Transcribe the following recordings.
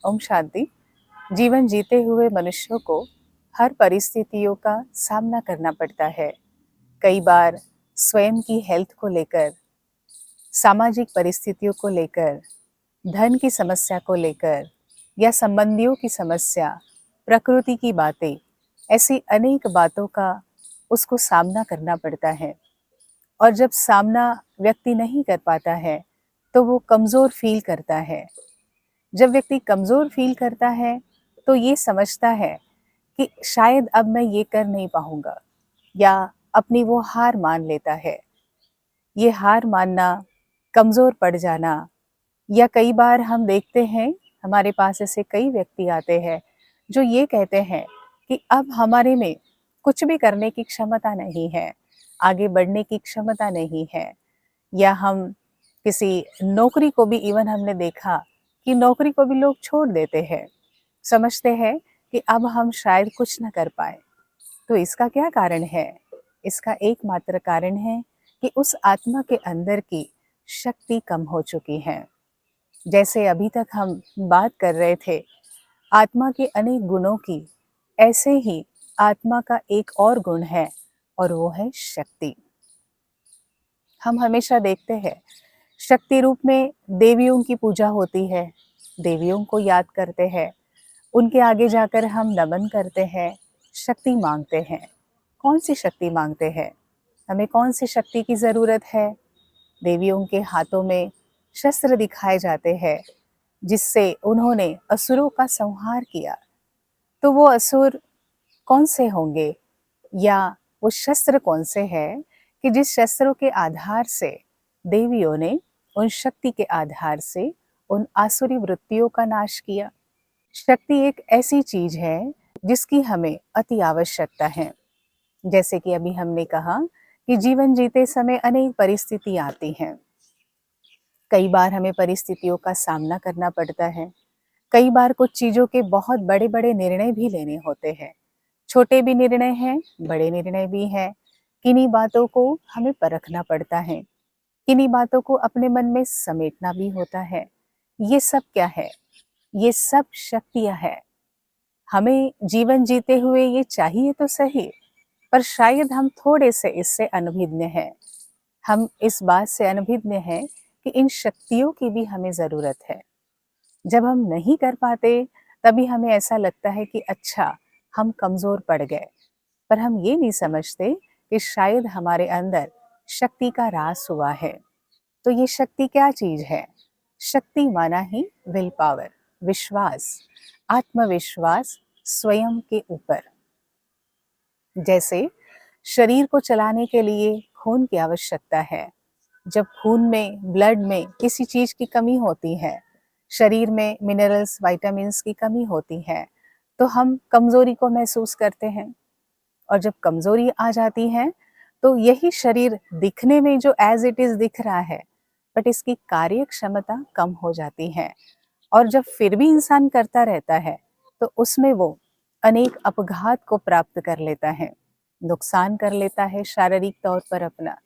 ओम शांति। जीवन जीते हुए मनुष्यों को हर परिस्थितियों का सामना करना पड़ता है। कई बार स्वयं की हेल्थ को लेकर, सामाजिक परिस्थितियों को लेकर, धन की समस्या को लेकर या संबंधियों की समस्या, प्रकृति की बातें, ऐसी अनेक बातों का उसको सामना करना पड़ता है। और जब सामना व्यक्ति नहीं कर पाता है तो वो कमज़ोर फील करता है। जब व्यक्ति कमज़ोर फील करता है तो ये समझता है कि शायद अब मैं ये कर नहीं पाऊंगा, या अपनी वो हार मान लेता है। ये हार मानना, कमज़ोर पड़ जाना, या कई बार हम देखते हैं हमारे पास ऐसे कई व्यक्ति आते हैं जो ये कहते हैं कि अब हमारे में कुछ भी करने की क्षमता नहीं है, आगे बढ़ने की क्षमता नहीं है। या हम किसी नौकरी को भी, इवन हमने देखा कि नौकरी को भी लोग छोड़ देते हैं, समझते हैं कि अब हम शायद कुछ न कर पाए। तो इसका क्या कारण है? इसका एकमात्र कारण है कि उस आत्मा के अंदर की शक्ति कम हो चुकी है। जैसे अभी तक हम बात कर रहे थे आत्मा के अनेक गुणों की, ऐसे ही आत्मा का एक और गुण है और वो है शक्ति। हम हमेशा देखते हैं शक्ति रूप में देवियों की पूजा होती है, देवियों को याद करते हैं, उनके आगे जाकर हम नमन करते हैं, शक्ति मांगते हैं। कौन सी शक्ति मांगते हैं? हमें कौन सी शक्ति की ज़रूरत है? देवियों के हाथों में शस्त्र दिखाए जाते हैं जिससे उन्होंने असुरों का संहार किया। तो वो असुर कौन से होंगे, या वो शस्त्र कौन से हैं कि जिस शस्त्रों के आधार से देवियों ने उन शक्ति के आधार से उन आसुरी वृत्तियों का नाश किया? शक्ति एक ऐसी चीज है जिसकी हमें अति आवश्यकता है। जैसे कि अभी हमने कहा कि जीवन जीते समय अनेक परिस्थिति आती हैं। कई बार हमें परिस्थितियों का सामना करना पड़ता है। कई बार कुछ चीज़ों के बहुत बड़े बड़े निर्णय भी लेने होते हैं। छोटे भी निर्णय हैं, बड़े निर्णय भी हैं। किन्हीं बातों को हमें परखना पड़ता है, किन्हीं बातों को अपने मन में समेटना भी होता है। ये सब क्या है? ये सब शक्तियाँ हैं। हमें जीवन जीते हुए ये चाहिए तो सही, पर शायद हम थोड़े से इससे अनभिज्ञ हैं। हम इस बात से अनभिज्ञ हैं कि इन शक्तियों की भी हमें ज़रूरत है। जब हम नहीं कर पाते तभी हमें ऐसा लगता है कि अच्छा, हम कमज़ोर पड़ गए। पर हम ये नहीं समझते कि शायद हमारे अंदर शक्ति का ह्रास हुआ है। तो ये शक्ति क्या चीज़ है? शक्ति माना ही विल पावर, विश्वास, आत्मविश्वास स्वयं के ऊपर। जैसे शरीर को चलाने के लिए खून की आवश्यकता है। जब खून में, ब्लड में किसी चीज़ की कमी होती है, शरीर में मिनरल्स, विटामिन्स की कमी होती है, तो हम कमज़ोरी को महसूस करते हैं। और जब कमज़ोरी आ जाती है तो यही शरीर दिखने में जो एज इट इज़ दिख रहा है, बट इसकी कार्य क्षमता कम हो जाती है। और जब फिर भी इंसान करता रहता है तो उसमें वो अनेक अपघात को प्राप्त कर लेता है, नुकसान कर लेता है शारीरिक तौर पर अपना।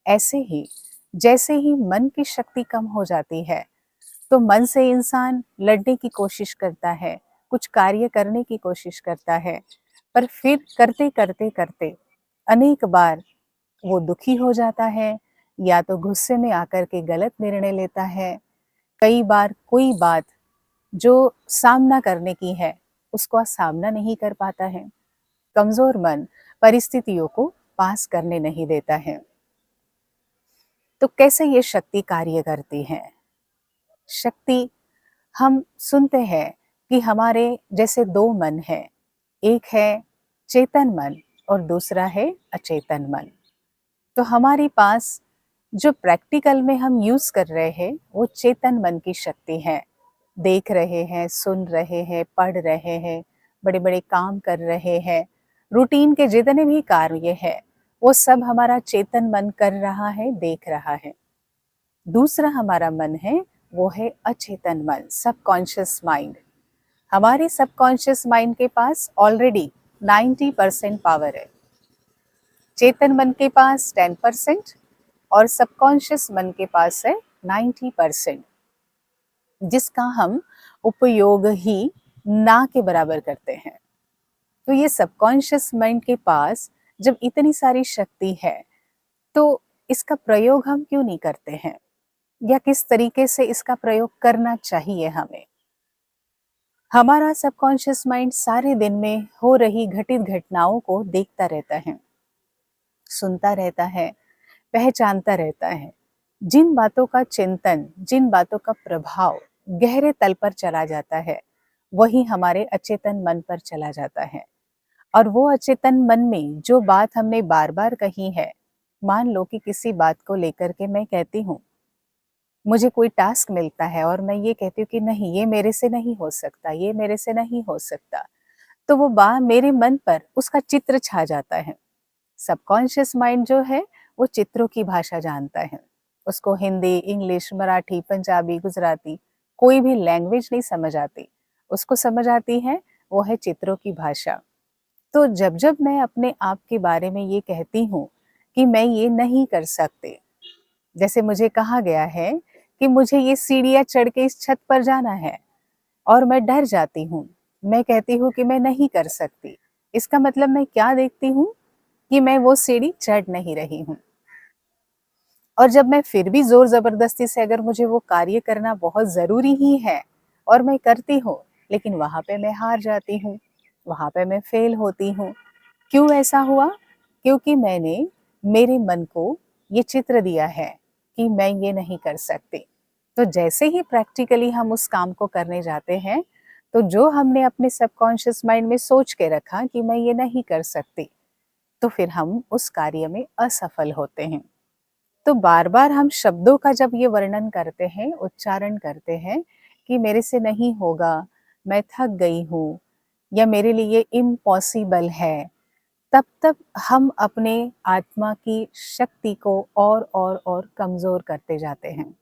ऐसे ही जैसे ही मन की शक्ति कम हो जाती है तो मन से इंसान लड़ने की कोशिश करता है, कुछ कार्य करने की कोशिश करता है, पर फिर करते करते करते अनेक बार वो दुखी हो जाता है, या तो गुस्से में आकर के गलत निर्णय लेता है। कई बार कोई बात जो सामना करने की है उसको सामना नहीं कर पाता है। कमजोर मन परिस्थितियों को पास करने नहीं देता है। तो कैसे ये शक्ति कार्य करती है? शक्ति, हम सुनते हैं कि हमारे जैसे दो मन हैं, एक है चेतन मन और दूसरा है अचेतन मन। तो हमारे पास जो प्रैक्टिकल में हम यूज़ कर रहे हैं वो चेतन मन की शक्ति है। देख रहे हैं, सुन रहे हैं, पढ़ रहे हैं, बड़े बड़े काम कर रहे हैं, रूटीन के जितने भी कार्य है वो सब हमारा चेतन मन कर रहा है, देख रहा है। दूसरा हमारा मन है, वो है अचेतन मन, सबकॉन्शियस माइंड। हमारे सबकॉन्शियस माइंड के पास ऑलरेडी 90% पावर है। चेतन मन के पास 10% और सबकॉन्शियस मन के पास है 90%, जिसका हम उपयोग ही ना के बराबर करते हैं। तो ये सबकॉन्शियस माइंड के पास जब इतनी सारी शक्ति है, तो इसका प्रयोग हम क्यों नहीं करते हैं? या किस तरीके से इसका प्रयोग करना चाहिए हमें? हमारा सबकॉन्शियस माइंड सारे दिन में हो रही घटित घटनाओं को देखता रहता है, सुनता रहता है, पहचानता रहता है। जिन बातों का चिंतन, जिन बातों का प्रभाव गहरे तल पर चला जाता है, वही हमारे अचेतन मन पर चला जाता है। और वो अचेतन मन में जो बात हमने बार बार कही है, मान लो कि किसी बात को लेकर के मैं कहती हूँ, मुझे कोई टास्क मिलता है और मैं ये कहती हूँ कि नहीं, ये मेरे से नहीं हो सकता, ये मेरे से नहीं हो सकता, तो वो बात मेरे मन पर उसका चित्र छा जाता है। सबकॉन्शियस माइंड जो है वो चित्रों की भाषा जानता है। उसको हिंदी, इंग्लिश, मराठी, पंजाबी, गुजराती कोई भी लैंग्वेज नहीं समझ आती, उसको समझ आती है वो है चित्रों की भाषा। तो जब जब मैं अपने आप के बारे में ये कहती हूँ कि मैं ये नहीं कर सकती, जैसे मुझे कहा गया है कि मुझे ये सीढ़ियाँ चढ़ के इस छत पर जाना है और मैं डर जाती हूँ, मैं कहती हूँ कि मैं नहीं कर सकती, इसका मतलब मैं क्या देखती हूँ कि मैं वो सीढ़ी चढ़ नहीं रही हूँ। और जब मैं फिर भी जोर जबरदस्ती से अगर मुझे वो कार्य करना बहुत ज़रूरी ही है और मैं करती हूँ, लेकिन वहाँ पे मैं हार जाती हूँ, वहाँ पे मैं फेल होती हूँ। क्यों ऐसा हुआ? क्योंकि मैंने मेरे मन को ये चित्र दिया है कि मैं ये नहीं कर सकती। तो जैसे ही प्रैक्टिकली हम उस काम को करने जाते हैं, तो जो हमने अपने सबकॉन्शियस माइंड में सोच के रखा कि मैं ये नहीं कर सकती, तो फिर हम उस कार्य में असफल होते हैं। तो बार-बार हम शब्दों का जब ये वर्णन करते हैं, उच्चारण करते हैं कि मेरे से नहीं होगा, मैं थक गई हूँ या मेरे लिए इम्पॉसिबल है, तब हम अपने आत्मा की शक्ति को और कमज़ोर करते जाते हैं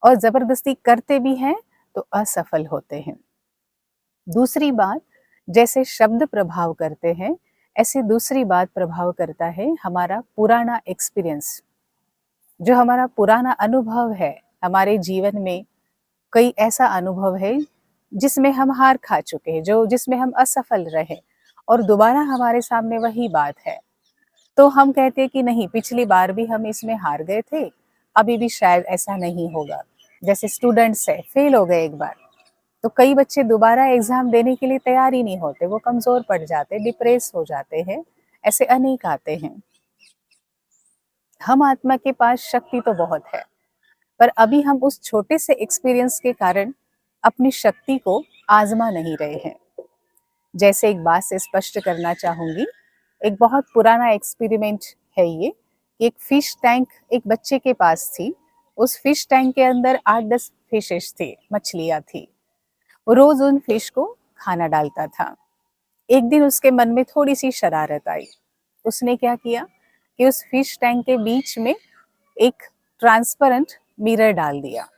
और ज़बरदस्ती करते भी हैं तो असफल होते हैं। दूसरी बात, जैसे शब्द प्रभाव करते हैं, ऐसे दूसरी बात प्रभाव करता है हमारा पुराना एक्सपीरियंस। जो हमारा पुराना अनुभव है, हमारे जीवन में कई ऐसा अनुभव है जिसमें हम हार खा चुके हैं, जो जिसमें हम असफल रहे और दोबारा हमारे सामने वही बात है। तो हम कहते हैं कि नहीं, पिछली बार भी हम इसमें हार गए थे, अभी भी शायद ऐसा नहीं होगा। जैसे स्टूडेंट्स है, फेल हो गए एक बार, तो कई बच्चे दोबारा एग्जाम देने के लिए तैयार ही नहीं होते, वो कमजोर पड़ जाते, डिप्रेस हो जाते हैं। ऐसे अनेक आते हैं। हम आत्मा के पास शक्ति तो बहुत है, पर अभी हम उस छोटे से एक्सपीरियंस के कारण अपनी शक्ति को आजमा नहीं रहे हैं। जैसे एक बात से स्पष्ट करना चाहूंगी, एक बहुत पुराना एक्सपेरिमेंट है ये। एक फिश टैंक एक बच्चे के पास थी। उस फिश टैंक के अंदर 8-10 फिशेस थे, मछलियां थी। वो रोज उन फिश को खाना डालता था। एक दिन उसके मन में थोड़ी सी शरारत आई। उसने क्या किया कि उस फिश टैंक के बीच में एक ट्रांसपेरेंट मिरर डाल दिया।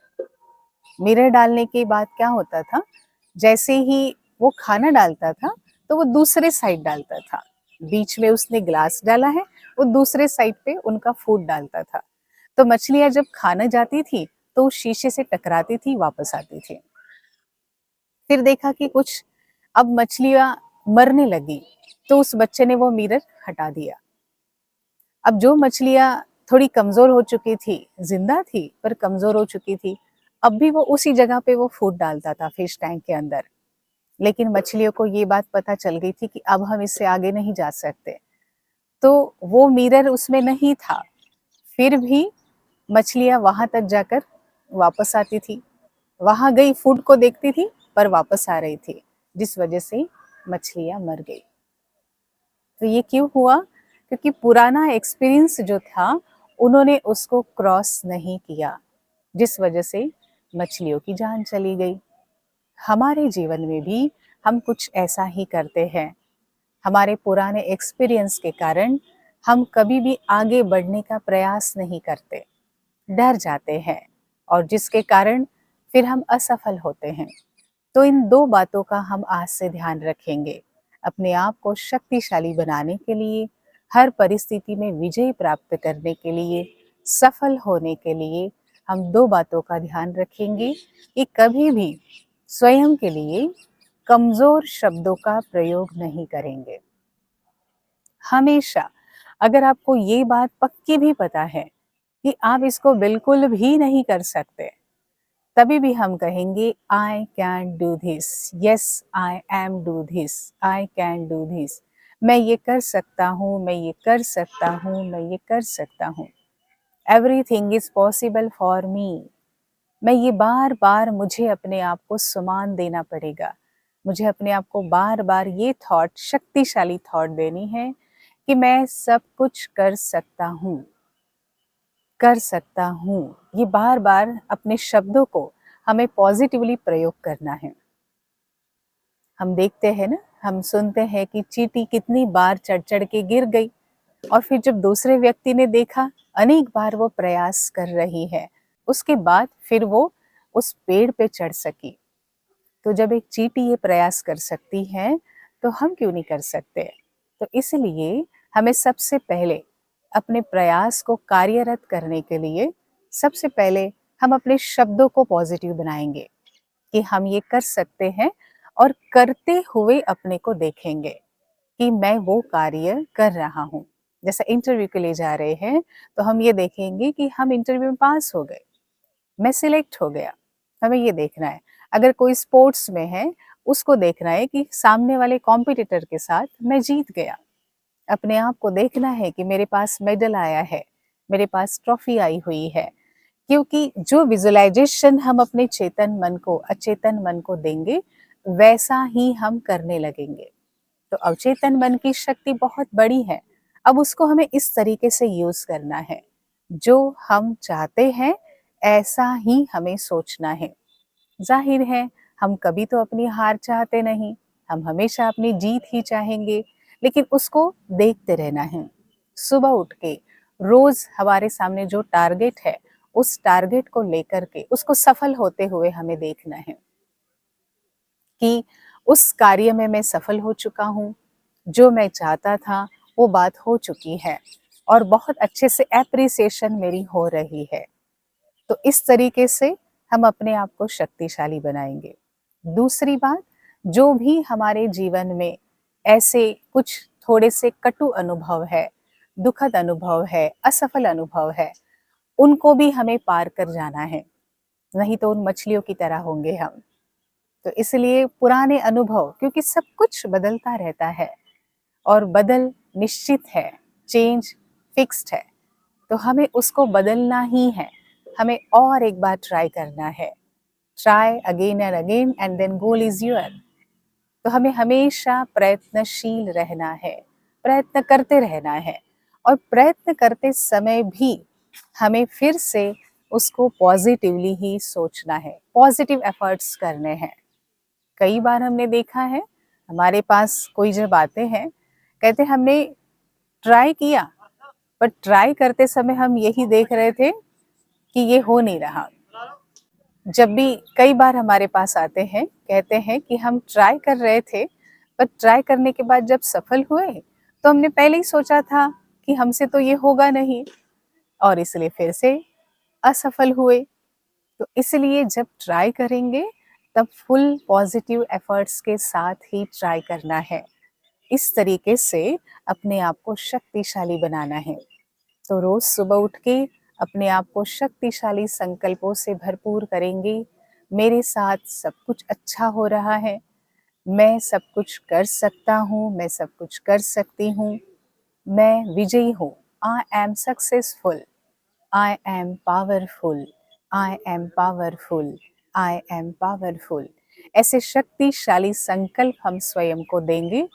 मिरर डालने के बाद क्या होता था, जैसे ही वो खाना डालता था तो वो दूसरे साइड डालता था। बीच में उसने ग्लास डाला है, वो दूसरे साइड पे उनका फूड डालता था। तो मछलियां जब खाने जाती थी तो उस शीशे से टकराती थी, वापस आती थी। फिर देखा कि कुछ अब मछलियां मरने लगी, तो उस बच्चे ने वो मिरर हटा दिया। अब जो मछलियां थोड़ी कमजोर हो चुकी थी, जिंदा थी पर कमजोर हो चुकी थी, अब भी वो उसी जगह पे वो फूड डालता था फिश टैंक के अंदर। लेकिन मछलियों को ये बात पता चल गई थी कि अब हम इससे आगे नहीं जा सकते, तो वो मिरर उसमें नहीं था। फिर भी मछलियां वहां तक जाकर वापस आती थी, वहां गई, फूड को देखती थी पर वापस आ रही थी, जिस वजह से मछलियां मर गई। तो ये क्यों हुआ? क्योंकि पुराना एक्सपीरियंस जो था, उन्होंने उसको क्रॉस नहीं किया, जिस वजह से मछलियों की जान चली गई। हमारे जीवन में भी हम कुछ ऐसा ही करते हैं। हमारे पुराने एक्सपीरियंस के कारण हम कभी भी आगे बढ़ने का प्रयास नहीं करते, डर जाते हैं और जिसके कारण फिर हम असफल होते हैं। तो इन दो बातों का हम आज से ध्यान रखेंगे। अपने आप को शक्तिशाली बनाने के लिए, हर परिस्थिति में विजय प्राप्त करने के लिए, सफल होने के लिए हम दो बातों का ध्यान रखेंगे कि कभी भी स्वयं के लिए कमजोर शब्दों का प्रयोग नहीं करेंगे। हमेशा अगर आपको ये बात पक्की भी पता है कि आप इसको बिल्कुल भी नहीं कर सकते, तभी भी हम कहेंगे I can do this, yes I am do this, I can do this. मैं ये कर सकता हूँ, मैं ये कर सकता हूँ, मैं ये कर सकता हूँ। Everything is possible for me. मैं ये बार बार मुझे अपने आप को सुमान देना पड़ेगा। मुझे अपने आप को बार बार ये थॉट, शक्तिशाली थॉट देनी है कि मैं सब कुछ कर सकता हूँ, कर सकता हूँ। ये बार बार अपने शब्दों को हमें पॉजिटिवली प्रयोग करना है। हम देखते हैं ना, हम सुनते हैं कि चींटी कितनी बार चढ़ चढ़ के गिर गई, और फिर जब दूसरे व्यक्ति ने देखा अनेक बार वो प्रयास कर रही है, उसके बाद फिर वो उस पेड़ पे चढ़ सकी। तो जब एक चींटी ये प्रयास कर सकती है, तो हम क्यों नहीं कर सकते? तो इसलिए हमें सबसे पहले अपने प्रयास को कार्यरत करने के लिए सबसे पहले हम अपने शब्दों को पॉजिटिव बनाएंगे कि हम ये कर सकते हैं, और करते हुए अपने को देखेंगे कि मैं वो कार्य कर रहा हूँ। जैसे इंटरव्यू के लिए जा रहे हैं, तो हम ये देखेंगे कि हम इंटरव्यू में पास हो गए, मैं सिलेक्ट हो गया। हमें ये देखना है। अगर कोई स्पोर्ट्स में है, उसको देखना है कि सामने वाले कॉम्पिटिटर के साथ मैं जीत गया। अपने आप को देखना है कि मेरे पास मेडल आया है, मेरे पास ट्रॉफी आई हुई है। क्योंकि जो विजुअलाइजेशन हम अपने चेतन मन को, अचेतन मन को देंगे, वैसा ही हम करने लगेंगे। तो अवचेतन मन की शक्ति बहुत बड़ी है। अब उसको हमें इस तरीके से यूज करना है, जो हम चाहते हैं ऐसा ही हमें सोचना है। जाहिर है, हम कभी तो अपनी हार चाहते नहीं, हम हमेशा अपनी जीत ही चाहेंगे, लेकिन उसको देखते रहना है। सुबह उठ के रोज हमारे सामने जो टारगेट है, उस टारगेट को लेकर के उसको सफल होते हुए हमें देखना है कि उस कार्य में मैं सफल हो चुका हूँ, जो मैं चाहता था वो बात हो चुकी है, और बहुत अच्छे से एप्रिसिएशन मेरी हो रही है। तो इस तरीके से हम अपने आप को शक्तिशाली बनाएंगे। दूसरी बात, जो भी हमारे जीवन में ऐसे कुछ थोड़े से कटु अनुभव है, दुखद अनुभव है, असफल अनुभव है, उनको भी हमें पार कर जाना है, नहीं तो उन मछलियों की तरह होंगे हम। तो इसलिए पुराने अनुभव, क्योंकि सब कुछ बदलता रहता है और बदल निश्चित है, चेंज फिक्स्ड है, तो हमें उसको बदलना ही है। हमें और एक बार ट्राई करना है। Try again and again and then goal is your. तो हमें हमेशा प्रयत्नशील रहना है, प्रयत्न करते रहना है, और प्रयत्न करते समय भी हमें फिर से उसको पॉजिटिवली ही सोचना है, पॉजिटिव एफर्ट्स करने हैं। कई बार हमने देखा है, हमारे पास कोई जब आते हैं, कहते हमने ट्राई किया, पर ट्राई करते समय हम यही देख रहे थे कि ये हो नहीं रहा। जब भी कई बार हमारे पास आते हैं, कहते हैं कि हम ट्राई कर रहे थे, पर ट्राई करने के बाद जब सफल हुए, तो हमने पहले ही सोचा था कि हमसे तो ये होगा नहीं, और इसलिए फिर से असफल हुए। तो इसलिए जब ट्राई करेंगे, तब फुल पॉजिटिव एफर्ट्स के साथ ही ट्राई करना है। इस तरीके से अपने आप को शक्तिशाली बनाना है। तो रोज सुबह उठ के अपने आप को शक्तिशाली संकल्पों से भरपूर करेंगे। मेरे साथ सब कुछ अच्छा हो रहा है, मैं सब कुछ कर सकता हूँ, मैं सब कुछ कर सकती हूँ, मैं विजयी हूँ, I am successful, I am powerful, I am powerful, I am powerful. ऐसे शक्तिशाली संकल्प हम स्वयं को देंगे,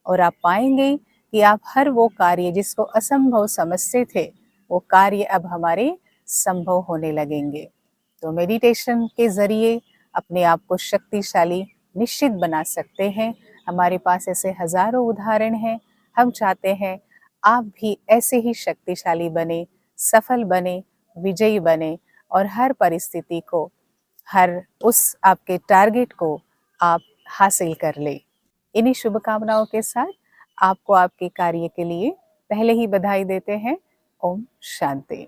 और आप पाएंगे कि आप हर वो कार्य जिसको असंभव समझते थे, वो कार्य अब हमारे संभव होने लगेंगे। तो मेडिटेशन के जरिए अपने आप को शक्तिशाली निश्चित बना सकते हैं। हमारे पास ऐसे हजारों उदाहरण हैं। हम चाहते हैं आप भी ऐसे ही शक्तिशाली बने, सफल बने, विजयी बने, और हर परिस्थिति को, हर उस आपके टारगेट को आप हासिल कर ले। इन्हीं शुभकामनाओं के साथ आपको आपके कार्य के लिए पहले ही बधाई देते हैं। ओम शांति।